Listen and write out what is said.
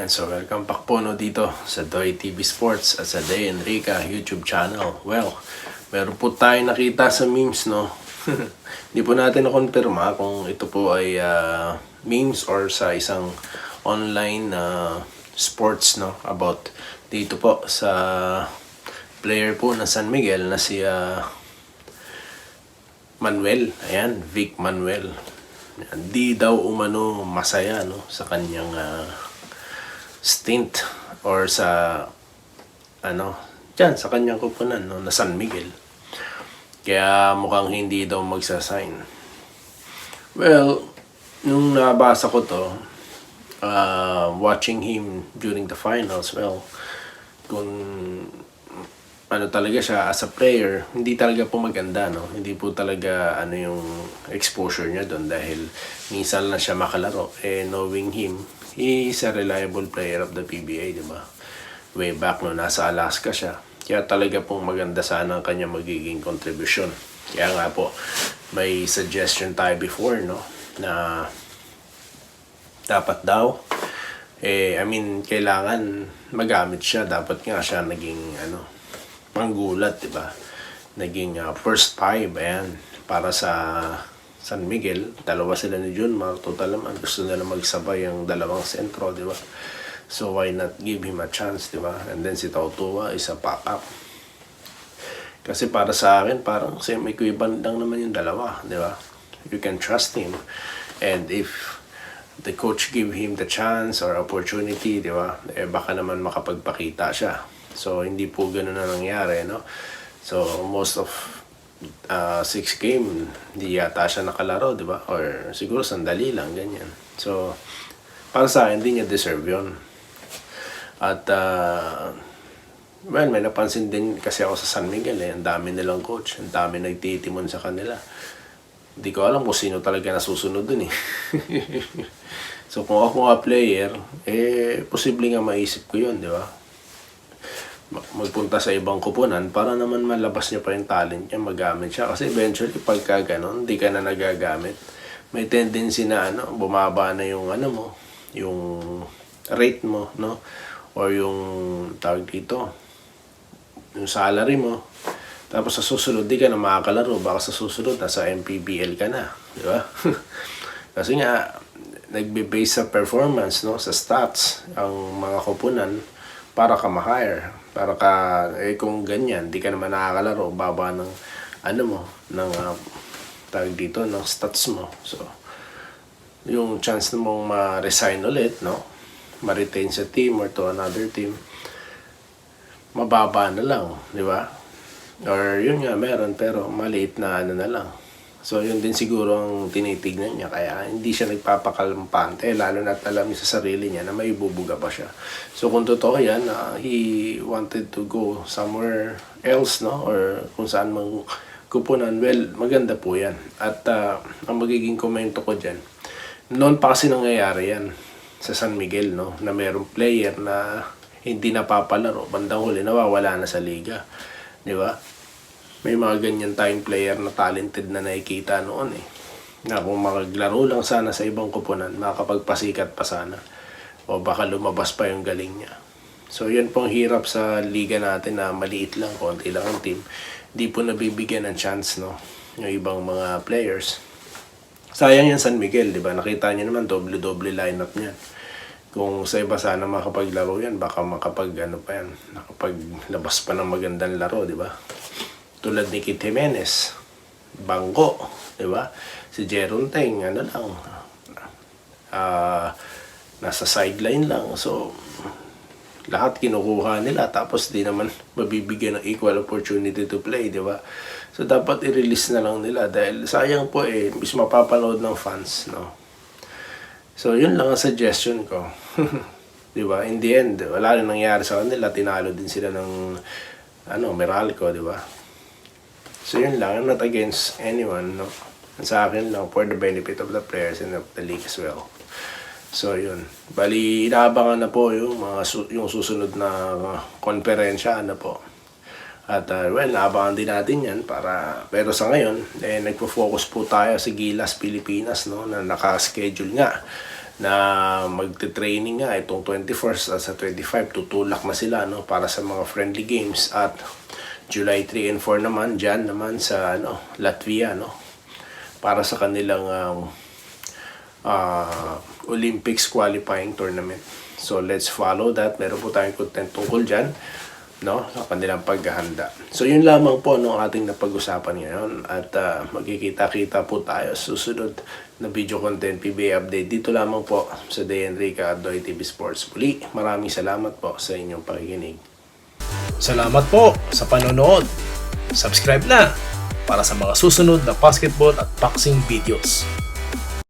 Ayan, so welcome back po dito sa Doy TV Sports at sa Day Enrica YouTube channel. Well, meron po tayo nakita sa memes, no? Hindi po natin na-confirma kung ito po ay memes or sa isang online sports, no? About dito po sa player po ng San Miguel na si Manuel. Ayan, Vic Manuel. Di daw umano masaya, no, sa kanyang stint or sa diyan sa kanyang kupunan, no, na San Miguel. Kaya mukhang hindi daw magsasign. Well, nung nabasa ko to, watching him during the finals, well, kung talaga siya as a player, hindi talaga po maganda, no? Hindi po talaga yung exposure niya doon dahil minsan lang siya makalaro. Knowing him, he is a reliable player of the PBA, di ba? Way back no, nasa Alaska siya. Kaya talaga pong maganda sana ang kanya magiging contribution. Kaya nga po, may suggestion tayo before, no? Na dapat daw, kailangan magamit siya. Dapat nga siya naging, panggulat, di ba? Naging first five, ayan, para sa San Miguel. Dalawa sila ni Jun, total naman. Gusto nila magsabay ang dalawang sentro, di ba? So why not give him a chance, di ba? And then si Tautua is a backup. Kasi para sa akin, parang same equivalent lang naman yung dalawa, di ba? You can trust him. And if the coach give him the chance or opportunity, di ba? Baka naman makapagpakita siya. So, hindi po gano'n na nangyari, no? So, most of 6 game, hindi yata siya nakalaro, di ba? Or siguro sandali lang, ganyan. So, para sa akin, hindi niya deserve yun. At, well, may napansin din kasi ako sa San Miguel, ang dami nilang coach, ang dami nagtitimon sa kanila. Hindi ko alam kung sino talaga nasusunod dun, eh. So, kung ako nga player, posible nga maisip ko yun, di ba? Magpunta sa ibang kupunan para naman malabas niya pa yung talent niya, magamit siya. Kasi eventually, pagka ganon, hindi ka na nagagamit, may tendency na bumaba na yung mo, yung rate mo, no? Or yung tawag dito, yung salary mo. Tapos sa susunod, di ka na makakalaro. Baka sa susunod, nasa MPBL ka na. Di ba? Kasi nga, nagbe-base sa performance, no? Sa stats, ang mga kupunan, para ka ma-hire. Para ka, kung ganyan, di ka naman nakakalaro, baba ng, tawag dito, ng stats mo. So, yung chance na mong ma-resign ulit, no? Ma-retain sa team or to another team, mababa na lang, di ba? Or yun nga, meron, pero maliit na na lang. So, yun din siguro ang tinitignan niya. Kaya hindi siya nagpapakampante. Lalo na't alam niya sa sarili niya na may bubuga pa siya. So, kung totoo yan, he wanted to go somewhere else, no? Or kung saan mang kupunan. Well, maganda po yan. At ang magiging komento ko dyan, noon pa kasi nangyayari yan sa San Miguel, no? Na mayroong player na hindi napapalaro. Bandang huli, nawawala na sa liga. Di ba? May mga ganyan tayong player na talented na nakikita noon, na kung makaglaro lang sana sa ibang kupunan, makakapagpasikat pa sana. O baka lumabas pa yung galing niya. So, yun pong hirap sa liga natin na maliit lang, konti lang ang team. Di po nabibigyan ng chance, no? Yung ibang mga players. Sayang yan San Miguel, di ba? Nakita niyo naman, doble-doble lineup niyan. Kung sa iba sana makapaglaro yan, baka nakapaglabas pa ng magandang laro, di ba? Tulad ni Kit Jimenez, Bangko, di ba? Si Jeron Teng, nasa sideline lang. So, lahat kinukuha nila, tapos di naman mabibigyan ng equal opportunity to play, di ba? So, dapat i-release na lang nila dahil sayang po bis mapapanood ng fans, no? So, yun lang ang suggestion ko. Di ba? In the end, wala rin nangyari sa kanila. Tinalo din sila ng Meralco, di ba? So, yun lang. I'm not against anyone, no? Sa akin lang, for the benefit of the players and of the league as well. So, yun. Bali, inaabangan na po yung susunod na konferensya, po. At, well, naabangan din natin yan pero sa ngayon, nagpo-focus po tayo sa Gilas, Pilipinas, no? Na naka-schedule nga na magte-training nga itong 21st at sa 25 tutulak na sila no para sa mga friendly games, at July 3 and 4 naman diyan naman sa Latvia no para sa kanilang Olympics qualifying tournament. So let's follow that. Meron po tayong content tungkol diyan no sa kanilang paghahanda. So yun lamang po no ating napag-usapan ngayon, at magkikita-kita po tayo sa susunod na video content PBA update dito lamang po sa Day Enrica at Doy TV Sports. Muli, maraming salamat po sa inyong pakikinig. Salamat po sa panonood. Subscribe na para sa mga susunod na basketball at boxing videos.